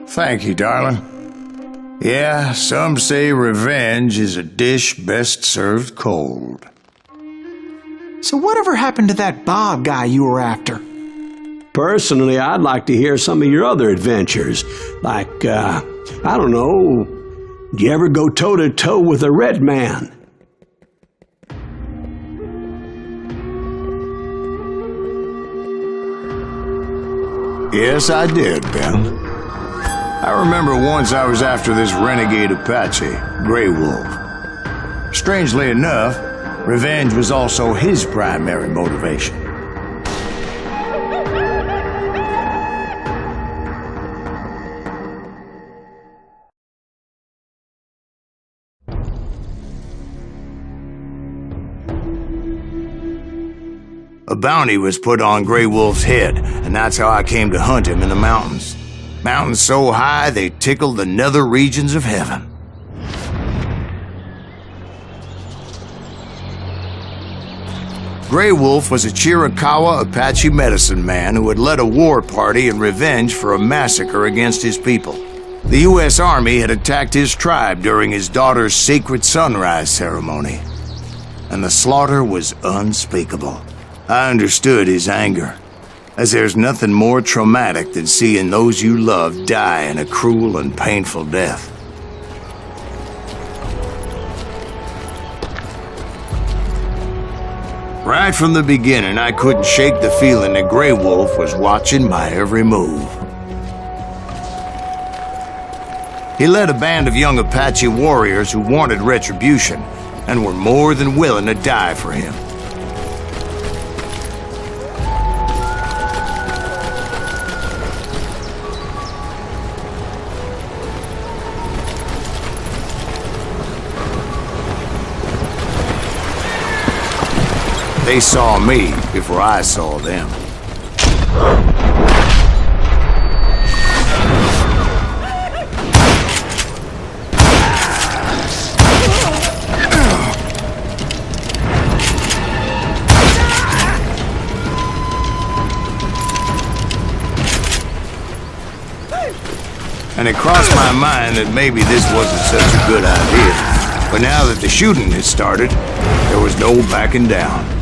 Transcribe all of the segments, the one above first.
Thank you, darling. Yeah, some say revenge is a dish best served cold. So whatever happened to that Bob guy you were after? Personally, I'd like to hear some of your other adventures. Like, I don't know, did you ever go toe-to-toe with a red man? Yes, I did, Ben. I remember once I was after this renegade Apache, Grey Wolf. Strangely enough, revenge was also his primary motivation. A bounty was put on Grey Wolf's head, and that's how I came to hunt him in the mountains. Mountains so high they tickled the nether regions of heaven. Grey Wolf was a Chiricahua Apache medicine man who had led a war party in revenge for a massacre against his people. The U.S. Army had attacked his tribe during his daughter's sacred sunrise ceremony, and the slaughter was unspeakable. I understood his anger, as there's nothing more traumatic than seeing those you love die in a cruel and painful death. Right from the beginning, I couldn't shake the feeling that Grey Wolf was watching my every move. He led a band of young Apache warriors who wanted retribution and were more than willing to die for him. They saw me before I saw them. And it crossed my mind that maybe this wasn't such a good idea. But now that the shooting had started, there was no backing down.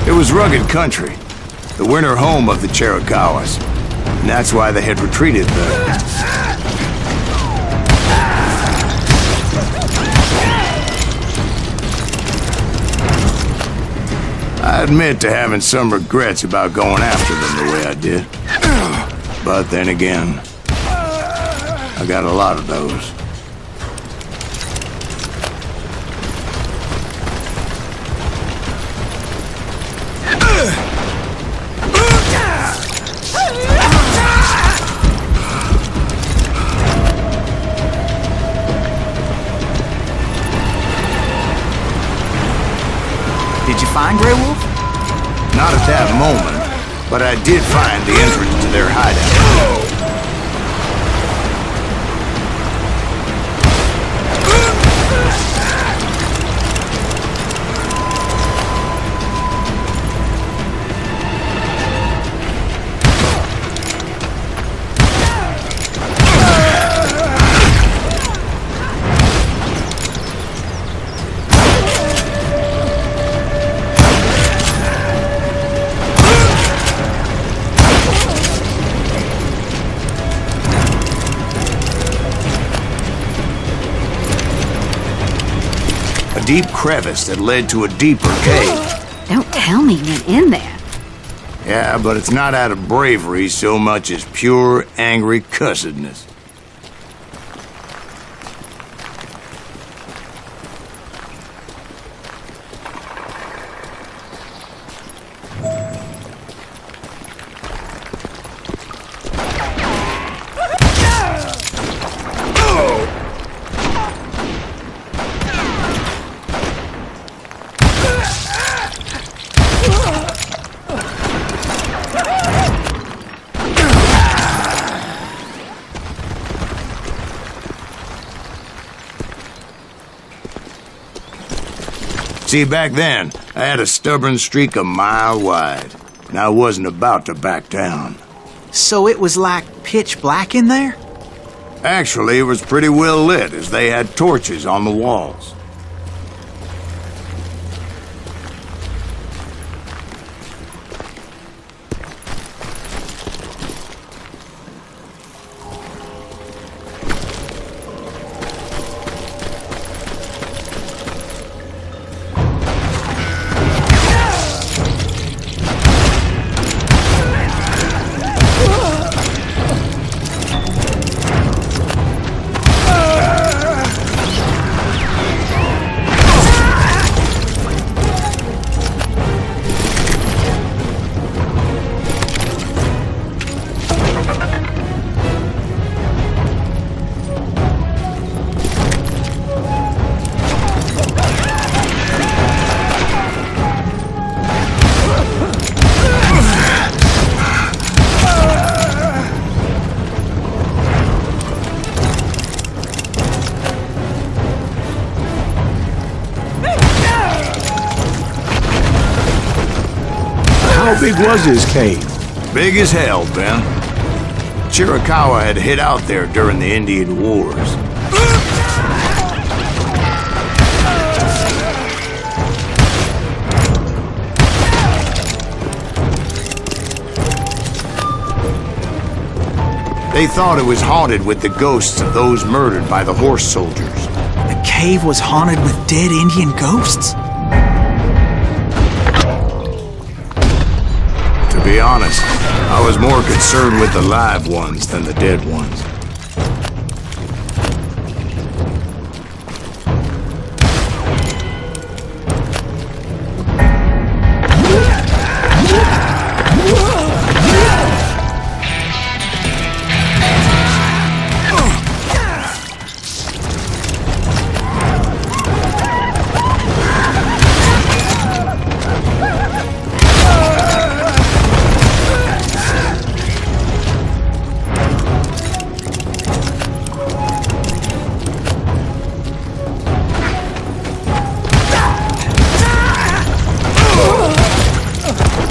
It was rugged country, the winter home of the Chiricahuas, and that's why they had retreated there. I admit to having some regrets about going after them the way I did. But then again, I got a lot of those. Did you find Grey Wolf? Not at that moment, but I did find the entrance to their hideout. a deep crevice that led to a deeper cave. Don't tell me you went in there. Yeah, but it's not out of bravery so much as pure, angry cussedness. See, back then, I had a stubborn streak a mile wide, and I wasn't about to back down. So it was like pitch black in there? Actually, it was pretty well lit, as they had torches on the walls. How big was his cave? Big as hell, Ben. Chiricahua had hid out there during the Indian Wars. They thought it was haunted with the ghosts of those murdered by the horse soldiers. The cave was haunted with dead Indian ghosts? To be honest, I was more concerned with the live ones than the dead ones.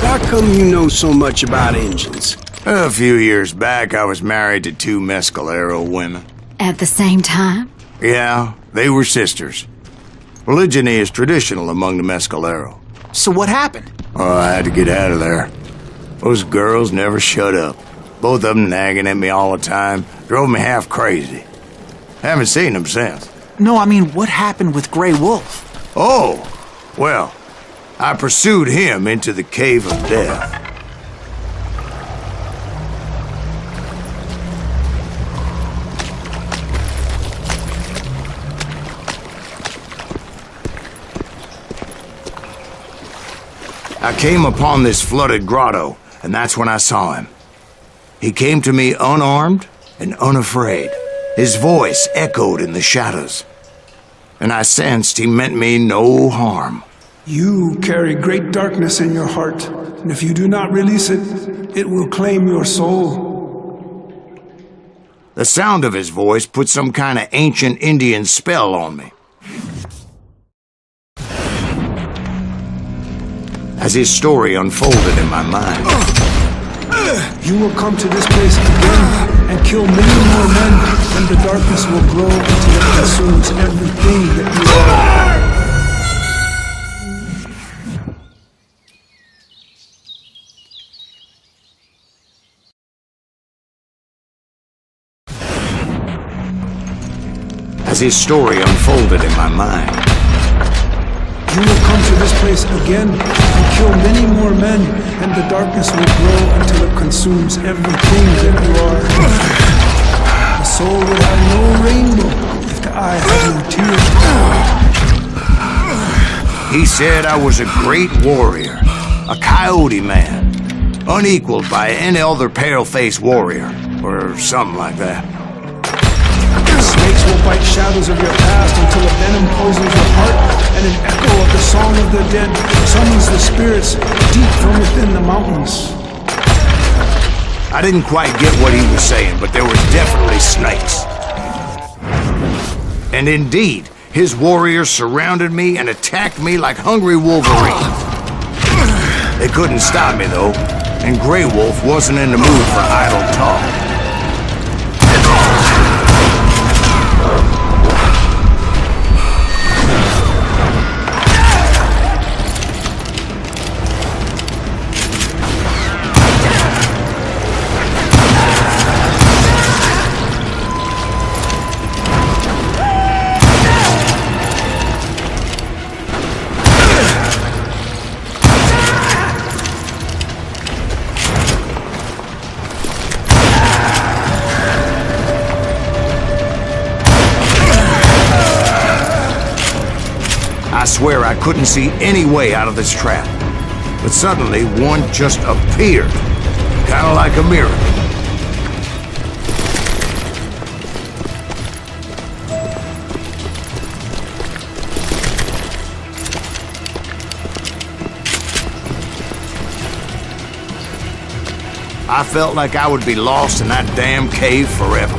How come you know so much about engines? A few years back, I was married to 2 Mescalero women. At the same time? Yeah, they were sisters. Polygyny is traditional among the Mescalero. So what happened? Oh, I had to get out of there. Those girls never shut up. Both of them nagging at me all the time. Drove me half crazy. Haven't seen them since. No, I mean, what happened with Grey Wolf? Oh, well, I pursued him into the Cave of Death. I came upon this flooded grotto, and that's when I saw him. He came to me unarmed and unafraid. His voice echoed in the shadows, and I sensed he meant me no harm. You carry great darkness in your heart, and if you do not release it, it will claim your soul. The sound of his voice put some kind of ancient Indian spell on me. As his story unfolded in my mind, You will come to this place again and kill many more men, and the darkness will grow until it consumes everything that you are. as his story unfolded in my mind, You will come to this place again and kill many more men, and the darkness will grow until it consumes everything that you are. The soul would have no rainbow if the eye had no tears. He said I was a great warrior, a coyote man, unequaled by any other pale-faced warrior, or something like that. Snakes will bite shadows of your past until a venom poisons your heart, and an echo of the song of the dead summons the spirits deep from within the mountains. I didn't quite get what he was saying, but there were definitely snakes. And indeed, his warriors surrounded me and attacked me like hungry wolverines. They couldn't stop me, though, and Grey Wolf wasn't in the mood for idle talk. I swear I couldn't see any way out of this trap. But suddenly, one just appeared. Kind of like a miracle. I felt like I would be lost in that damn cave forever.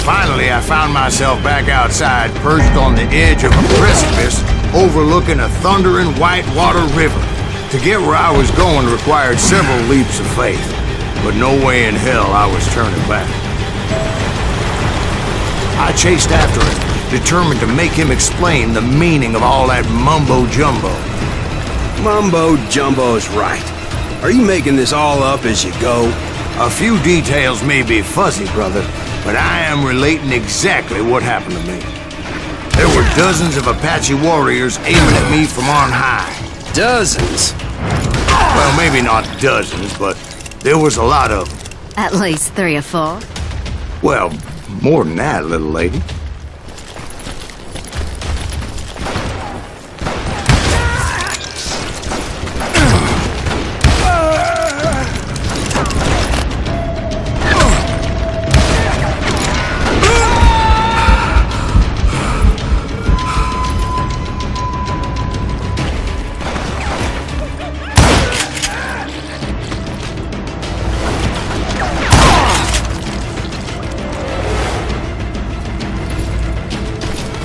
Finally, I found myself back outside, perched on the edge of a precipice, overlooking a thundering whitewater river. To get where I was going required several leaps of faith, but no way in hell I was turning back. I chased after him, determined to make him explain the meaning of all that mumbo-jumbo. Mumbo-jumbo's right. Are you making this all up as you go? A few details may be fuzzy, brother, but I am relating exactly what happened to me. There were dozens of Apache warriors aiming at me from on high. Dozens? Well, maybe not dozens, but there was a lot of them. At least 3 or 4. Well, more than that, little lady.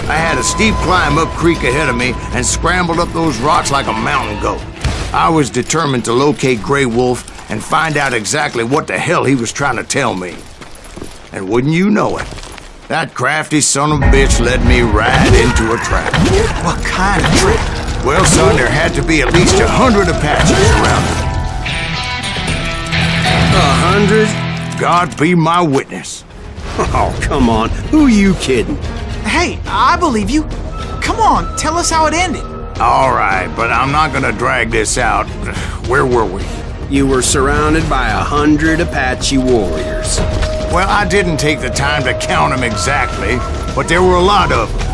I had a steep climb up creek ahead of me and scrambled up those rocks like a mountain goat. I was determined to locate Grey Wolf and find out exactly what the hell he was trying to tell me. And wouldn't you know it, that crafty son of a bitch led me right into a trap. What kind of trick? Well, son, there had to be at least 100 Apaches around me. 100? God be my witness. Oh, come on. Who are you kidding? Hey, I believe you. Come on, tell us how it ended. All right, but I'm not gonna drag this out. Where were we? You were surrounded by 100 Apache warriors. Well, I didn't take the time to count them exactly, but there were a lot of them.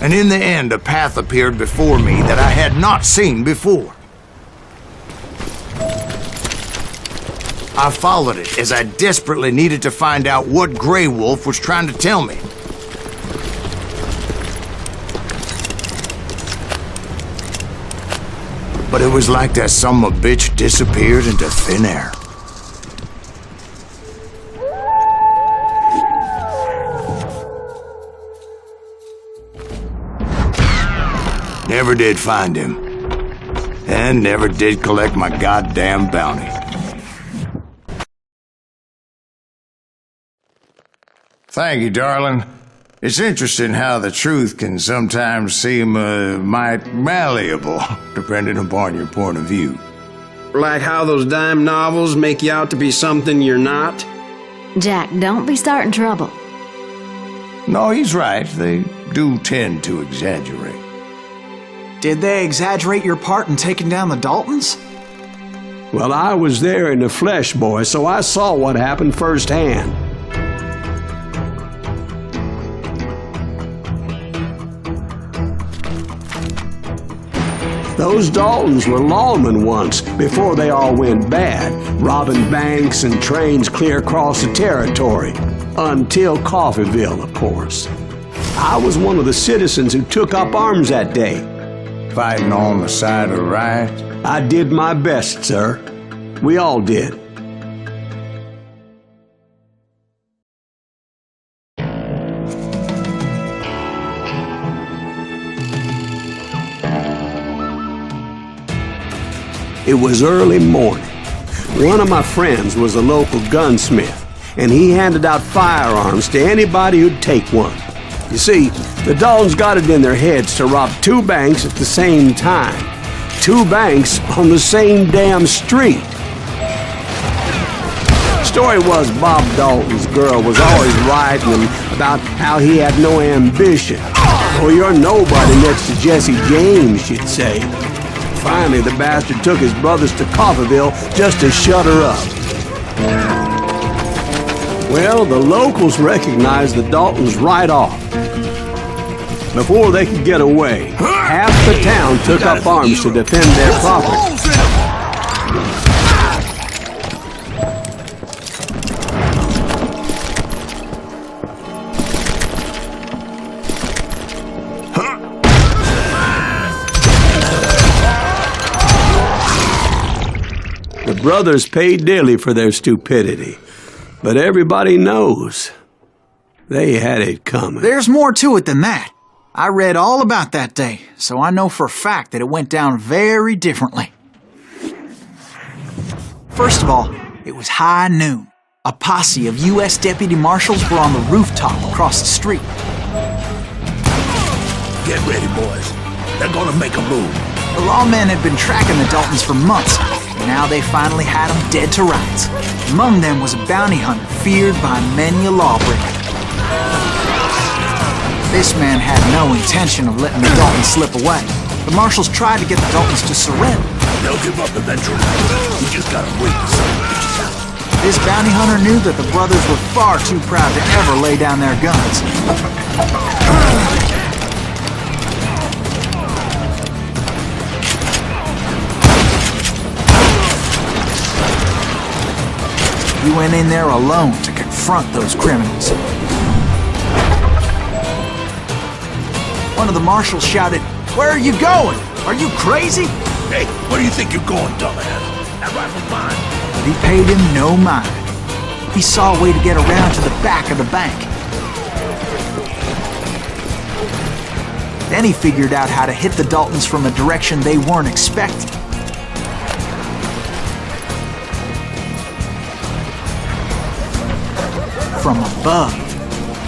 And in the end, a path appeared before me that I had not seen before. I followed it as I desperately needed to find out what Grey Wolf was trying to tell me. But it was like that son of a bitch disappeared into thin air. Never did find him. And never did collect my goddamn bounty. Thank you, darling. It's interesting how the truth can sometimes seem, might malleable, depending upon your point of view. Like how those dime novels make you out to be something you're not? Jack, don't be starting trouble. No, he's right. They do tend to exaggerate. Did they exaggerate your part in taking down the Daltons? Well, I was there in the flesh, boy, so I saw what happened firsthand. Those Daltons were lawmen once, before they all went bad, robbing banks and trains clear across the territory. Until Coffeeville, of course. I was one of the citizens who took up arms that day. Fighting on the side of right? I did my best, sir. We all did. It was early morning. One of my friends was a local gunsmith, and he handed out firearms to anybody who'd take one. You see, the Daltons got it in their heads to rob 2 banks at the same time. 2 banks on the same damn street. Story was Bob Dalton's girl was always writing him about how he had no ambition. Oh, you're nobody next to Jesse James, she'd say. Finally, the bastard took his brothers to Coffeeville just to shut her up. Well, the locals recognized the Daltons right off. Before they could get away, half the town took up arms to defend their property. The brothers paid dearly for their stupidity, but everybody knows they had it coming. There's more to it than that. I read all about that day, so I know for a fact that it went down very differently. First of all, it was high noon. A posse of U.S. deputy marshals were on the rooftop across the street. Get ready, boys. They're gonna make a move. The lawmen had been tracking the Daltons for months, and now they finally had them dead to rights. Among them was a bounty hunter feared by many a lawbreaker. This man had no intention of letting the Daltons slip away. The marshals tried to get the Daltons to surrender. They'll give up eventually. We just gotta wait to see what bitches out. This bounty hunter knew that the brothers were far too proud to ever lay down their guns. He went in there alone to confront those criminals. One of the marshals shouted, "Where are you going? Are you crazy?" Hey, where do you think you're going, dumbass? That rifle's mine. But he paid him no mind. He saw a way to get around to the back of the bank. Then he figured out how to hit the Daltons from a direction they weren't expecting. From above.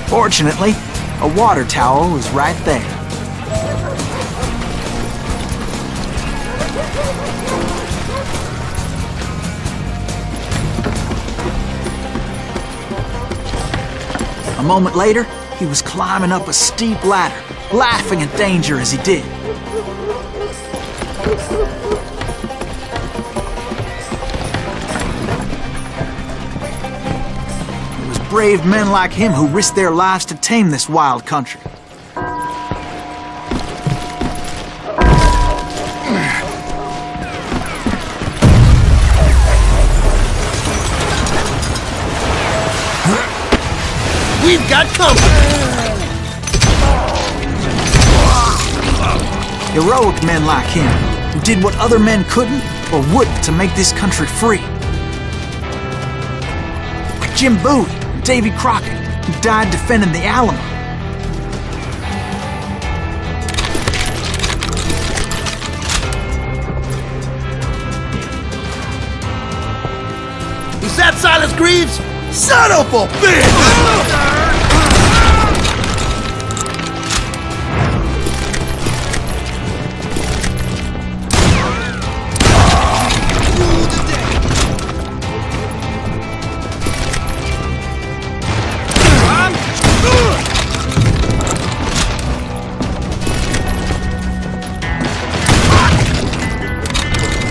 Fortunately, a water tower was right there. A moment later, he was climbing up a steep ladder, laughing at danger as he did. It was brave men like him who risked their lives to tame this wild country. got company! Heroic men like him, who did what other men couldn't or wouldn't to make this country free. Like Jim Bowie and Davy Crockett, who died defending the Alamo. Is that Silas Greaves? Son of a bitch!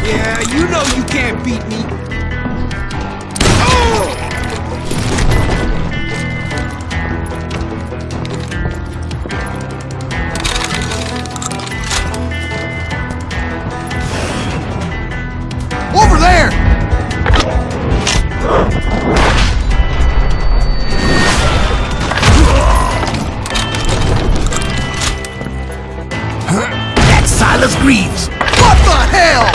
Yeah, you know you can't beat me. Over there! That's Silas Greaves! What the hell?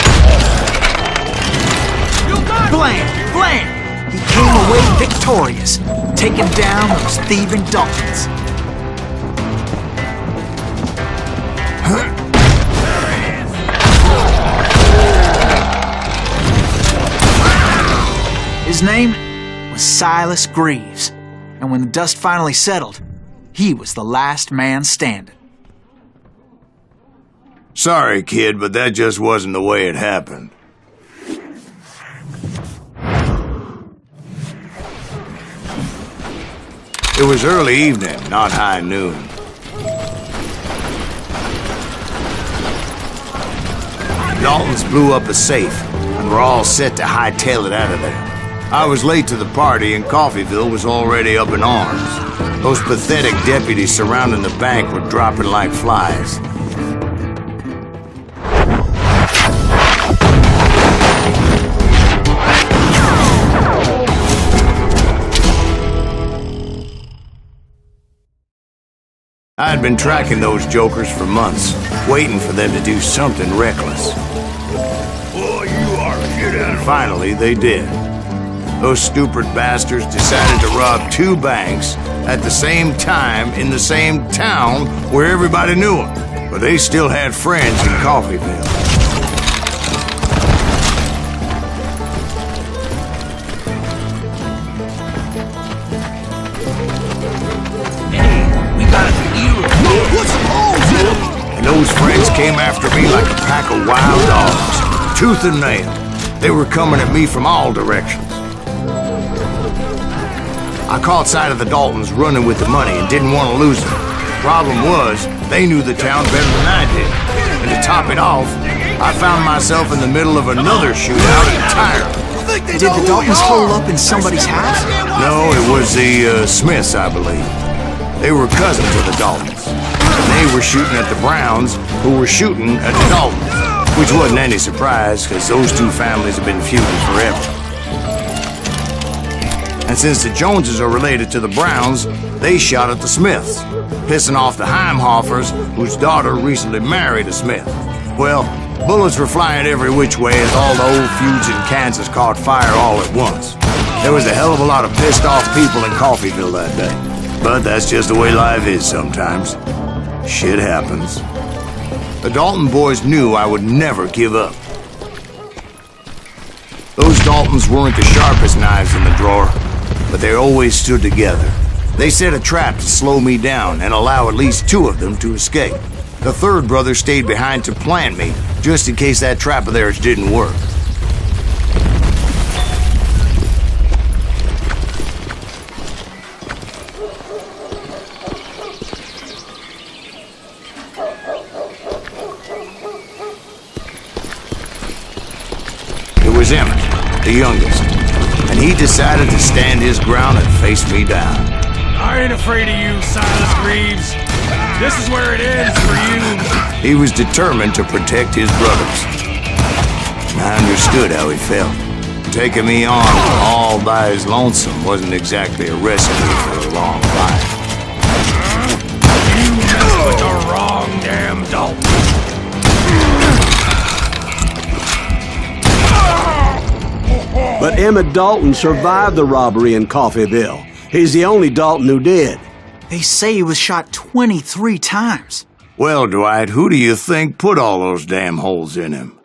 Blam! Blam! He came away victorious, taking down those thieving Daltons. His name was Silas Greaves, and when the dust finally settled, he was the last man standing. Sorry, kid, but that just wasn't the way it happened. It was early evening, not high noon. Daltons blew up a safe, and were all set to hightail it out of there. I was late to the party, and Coffeyville was already up in arms. Those pathetic deputies surrounding the bank were dropping like flies. I had been tracking those jokers for months, waiting for them to do something reckless. Boy, you are a shit animal. Finally, they did. Those stupid bastards decided to rob two banks at the same time in the same town where everybody knew them. But they still had friends in Coffeyville. We got a hero. What's wrong? And those friends came after me like a pack of wild dogs, tooth and nail. They were coming at me from all directions. I caught sight of the Daltons running with the money and didn't want to lose them. Problem was, they knew the town better than I did. And to top it off, I found myself in the middle of another shootout entirely. Did the Daltons hole up in somebody's house? No, it was the Smiths, I believe. They were cousins of the Daltons. And they were shooting at the Browns, who were shooting at the Daltons. Which wasn't any surprise, because those two families have been feuding forever. And since the Joneses are related to the Browns, they shot at the Smiths, pissing off the Heimhoffers, whose daughter recently married a Smith. Well, bullets were flying every which way as all the old feuds in Kansas caught fire all at once. There was a hell of a lot of pissed off people in Coffeyville that day. But that's just the way life is sometimes. Shit happens. The Dalton boys knew I would never give up. Those Daltons weren't the sharpest knives in the drawer, but they always stood together. They set a trap to slow me down and allow at least two of them to escape. The third brother stayed behind to plant me, just in case that trap of theirs didn't work. It was Emmett, the youngest, and he decided to stand his ground and face me down. I ain't afraid of you, Silas Greaves. This is where it ends for you. He was determined to protect his brothers. And I understood how he felt. Taking me on all by his lonesome wasn't exactly a recipe for a long life. messed with the wrong damn Dalton. But Emmett Dalton survived the robbery in Coffeyville. He's the only Dalton who did. They say he was shot 23 times. Well, Dwight, who do you think put all those damn holes in him?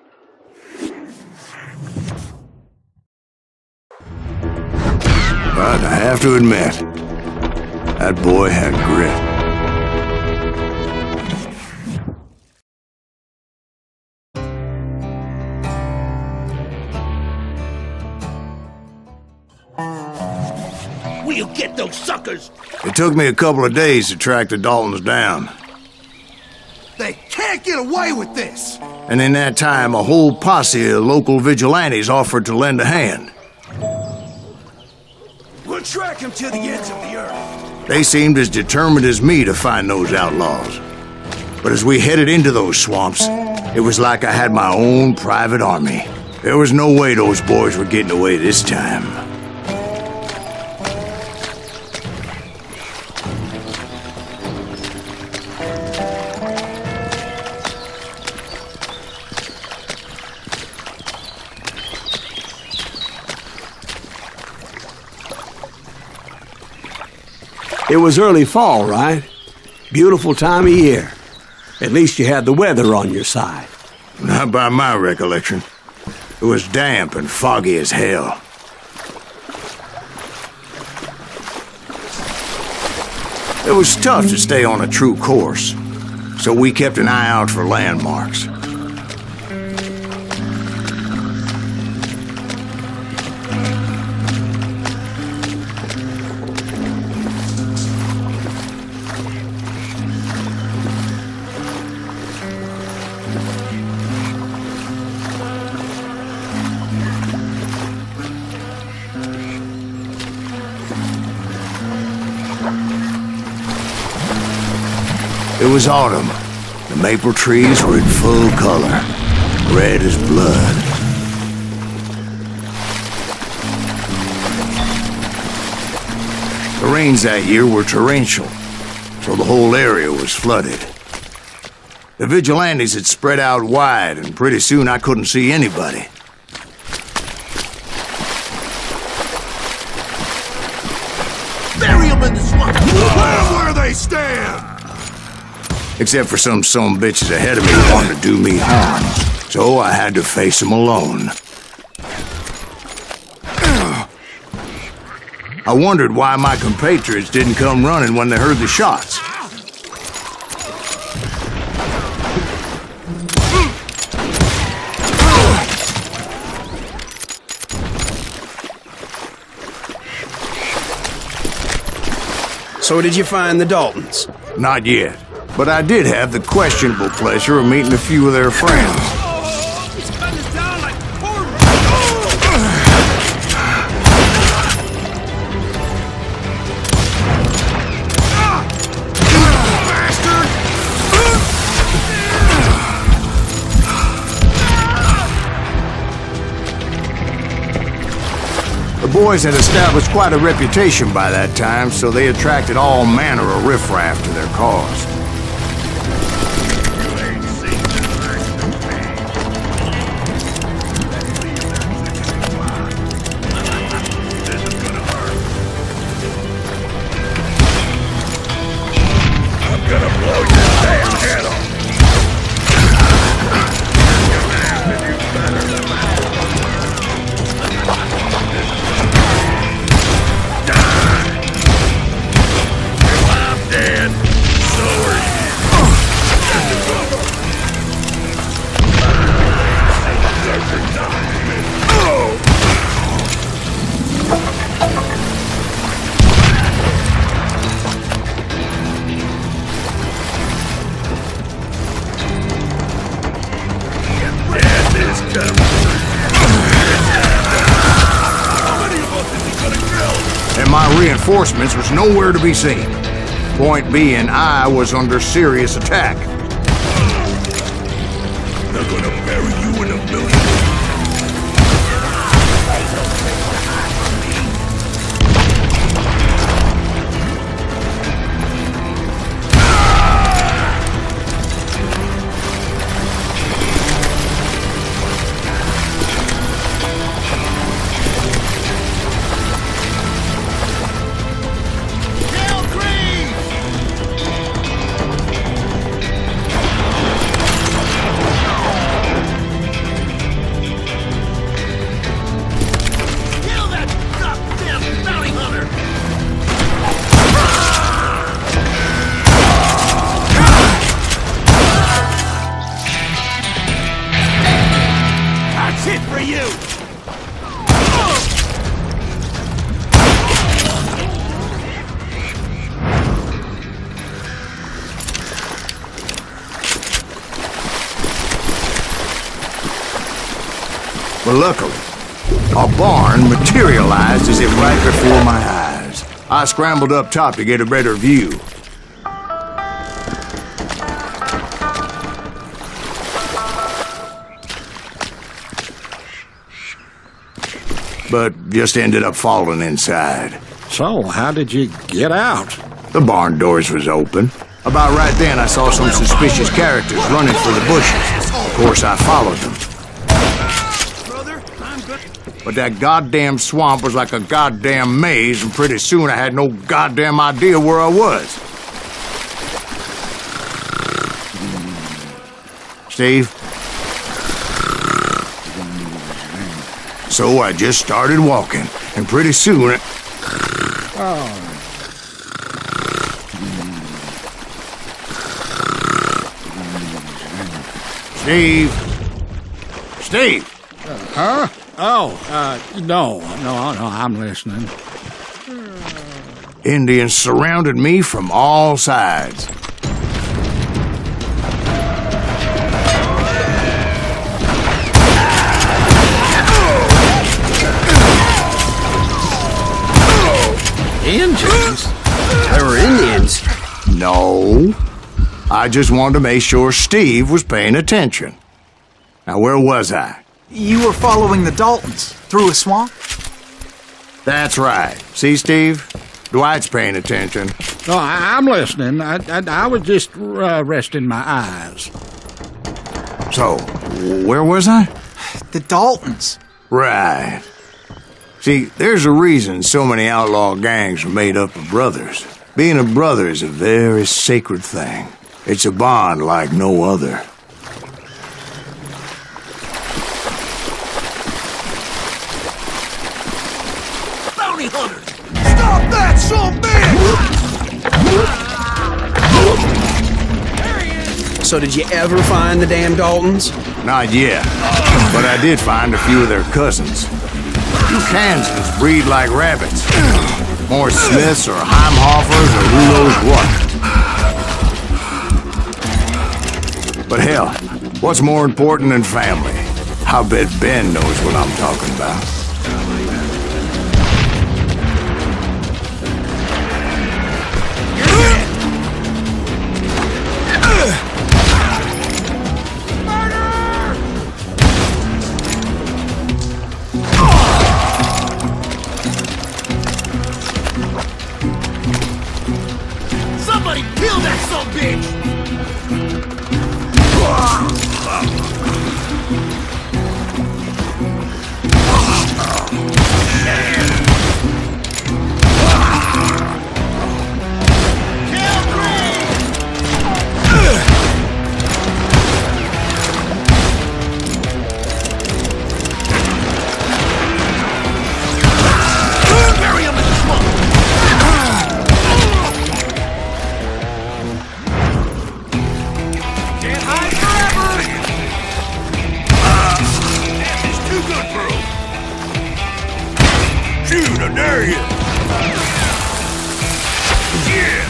But I have to admit, that boy had grit. We'll get those suckers! It took me a couple of days to track the Daltons down. They can't get away with this! And in that time, a whole posse of local vigilantes offered to lend a hand. We'll track him to the ends of the earth. They seemed as determined as me to find those outlaws. But as we headed into those swamps, it was like I had my own private army. There was no way those boys were getting away this time. It was early fall, right? Beautiful time of year. At least you had the weather on your side. Not by my recollection. It was damp and foggy as hell. It was tough to stay on a true course, so we kept an eye out for landmarks. It was autumn. The maple trees were in full color, red as blood. The rains that year were torrential, so the whole area was flooded. The vigilantes had spread out wide, and pretty soon I couldn't see anybody. Bury him in the swamp! Let 'em where they stand! Except for some bitches ahead of me who wanted to do me harm. So I had to face them alone. I wondered why my compatriots didn't come running when they heard the shots. So did you find the Daltons? Not yet. But I did have the questionable pleasure of meeting a few of their friends. The boys had established quite a reputation by that time, so they attracted all manner of riffraff to their cause. And my reinforcements was nowhere to be seen. Point being, I was under serious attack. They're gonna bury you in a million. hit for you! But luckily, a barn materialized as if right before my eyes. I scrambled up top to get a better view. But just ended up falling inside. So, how did you get out? The barn doors was open. About right then, I saw some suspicious characters running for the bushes. Of course, I followed them. But that goddamn swamp was like a goddamn maze, and pretty soon I had no goddamn idea where I was. Steve? So I just started walking, and pretty soon... Steve? Steve! Huh? No, I'm listening. Indians surrounded me from all sides. Indians? They were Indians? No. I just wanted to make sure Steve was paying attention. Now, where was I? You were following the Daltons through a swamp? That's right. See, Steve? Dwight's paying attention. No, I'm listening. I was just resting my eyes. So, where was I? The Daltons. Right. See, there's a reason so many outlaw gangs are made up of brothers. Being a brother is a very sacred thing. It's a bond like no other. Bounty hunters! Stop that, son bitch! So did you ever find the damn Daltons? Not yet, but I did find a few of their cousins. You Kansans breed like rabbits. More Smiths or Heimhoffers or who knows what. But hell, what's more important than family? I bet Ben knows what I'm talking about. Somebody kill that son bitch! Shoot, I dare you! Yeah!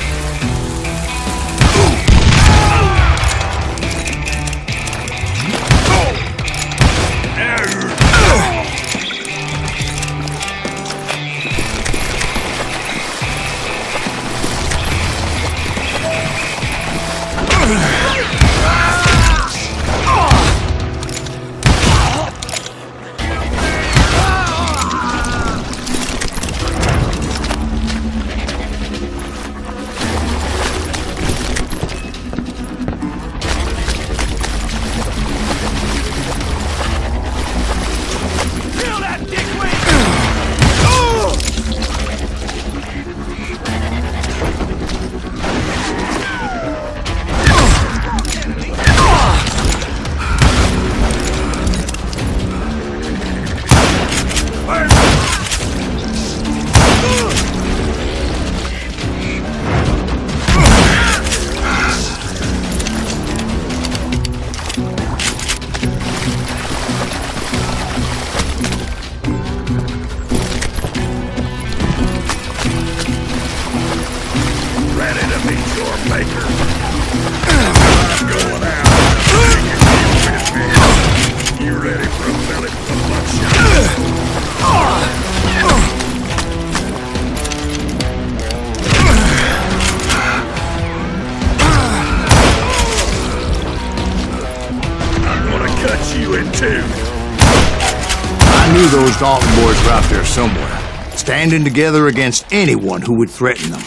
you in two. I knew those Dalton boys were out there somewhere, standing together against anyone who would threaten them.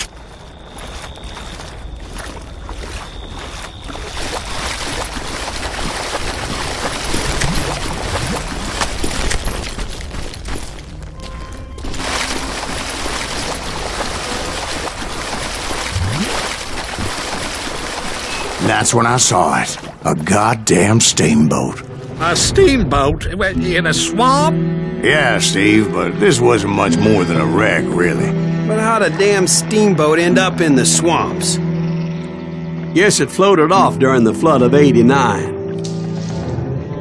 That's when I saw it. A goddamn steamboat. A steamboat in a swamp? Yeah, Steve, but this wasn't much more than a wreck, really. But how'd a damn steamboat end up in the swamps? Guess it floated off during the flood of '89.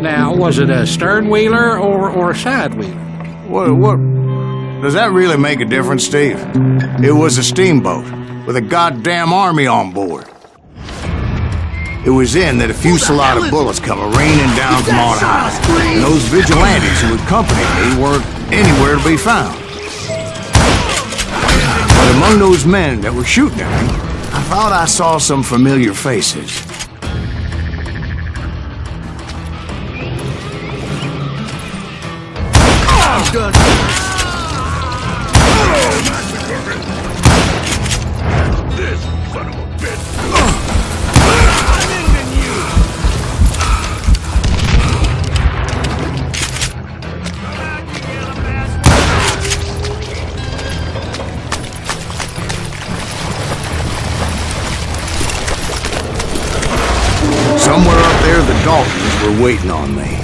Now, was it a stern wheeler or a side wheeler? What? Does that really make a difference, Steve? It was a steamboat with a goddamn army on board. It was then that a fusillade of bullets come raining down from on high, and those vigilantes who accompanied me weren't anywhere to be found. But among those men that were shooting at me, I thought I saw some familiar faces. This son of a bitch. Somewhere up there, the Daltons were waiting on me.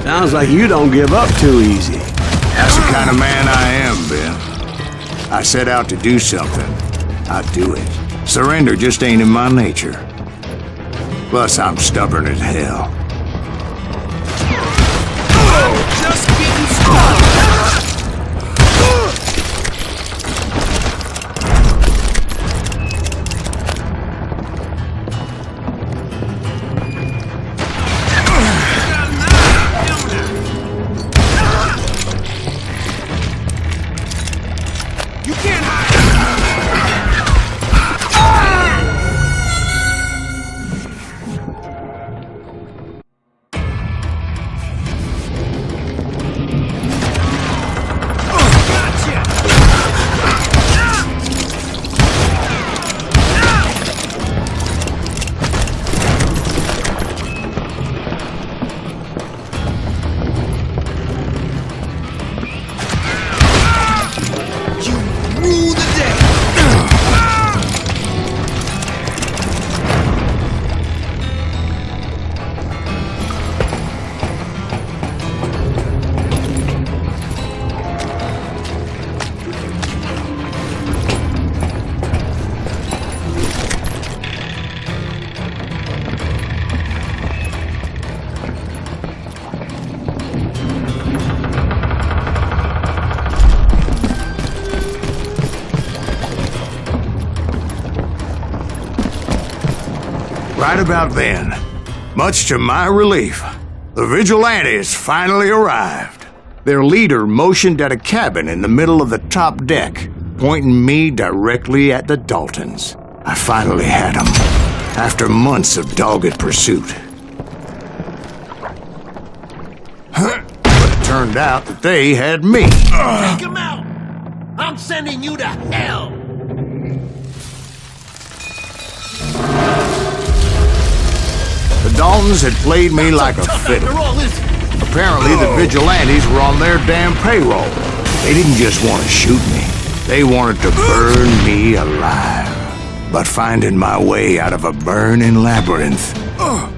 Sounds like you don't give up too easy. That's the kind of man I am, Ben. I set out to do something. I do it. Surrender just ain't in my nature. Plus, I'm stubborn as hell. Just getting started. You can't hide. Right about then, much to my relief, the vigilantes finally arrived. Their leader motioned at a cabin in the middle of the top deck, pointing me directly at the Daltons. I finally had them, after months of dogged pursuit. But it turned out that they had me. Take him out! I'm sending you to hell! The Daltons had played me like a fiddle. Apparently, the vigilantes were on their damn payroll. They didn't just want to shoot me. They wanted to burn me alive. But finding my way out of a burning labyrinth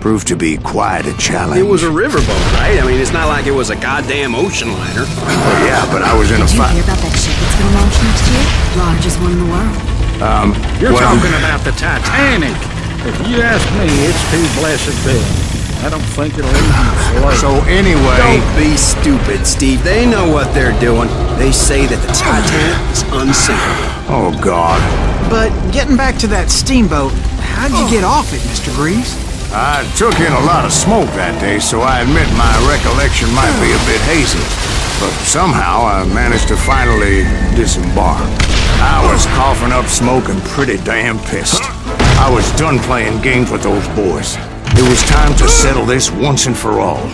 proved to be quite a challenge. It was a riverboat, right? I mean, it's not like it was a goddamn ocean liner. Oh, yeah, but I was in a Did you fight. hear about that ship that's gonna launch next year? Largest one in the world. You're talking about the Titanic. If you ask me, it's too blessed big. I don't think it'll even float. So anyway... Don't be stupid, Steve. They know what they're doing. They say that the Titanic is unsinkable. Oh, God. But getting back to that steamboat, How'd you get off it, Mr. Greaves? I took in a lot of smoke that day, so I admit my recollection might be a bit hazy. But somehow I managed to finally disembark. I was coughing up smoke and pretty damn pissed. I was done playing games with those boys. It was time to settle this once and for all.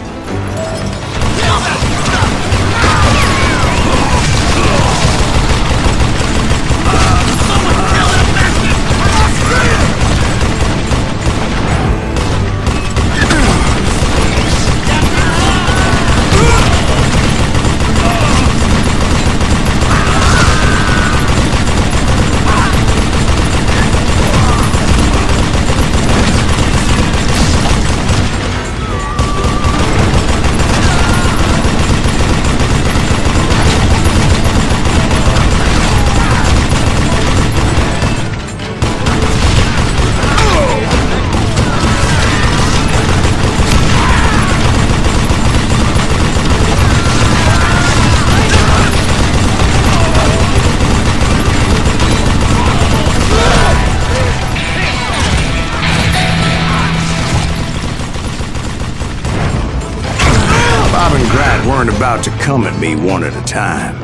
Weren't about to come at me one at a time.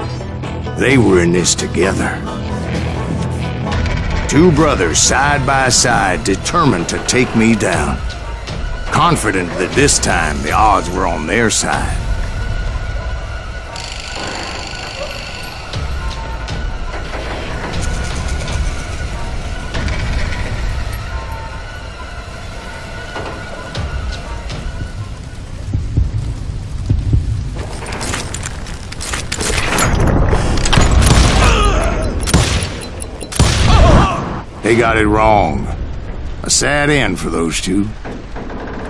They were in this together. Two brothers side by side, determined to take me down. Confident that this time the odds were on their side. They got it wrong. A sad end for those two.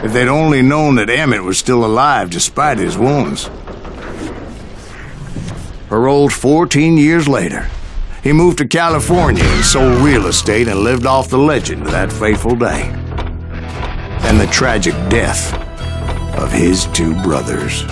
If they'd only known that Emmett was still alive despite his wounds. Paroled 14 years later, he moved to California and sold real estate and lived off the legend of that fateful day. And the tragic death of his two brothers.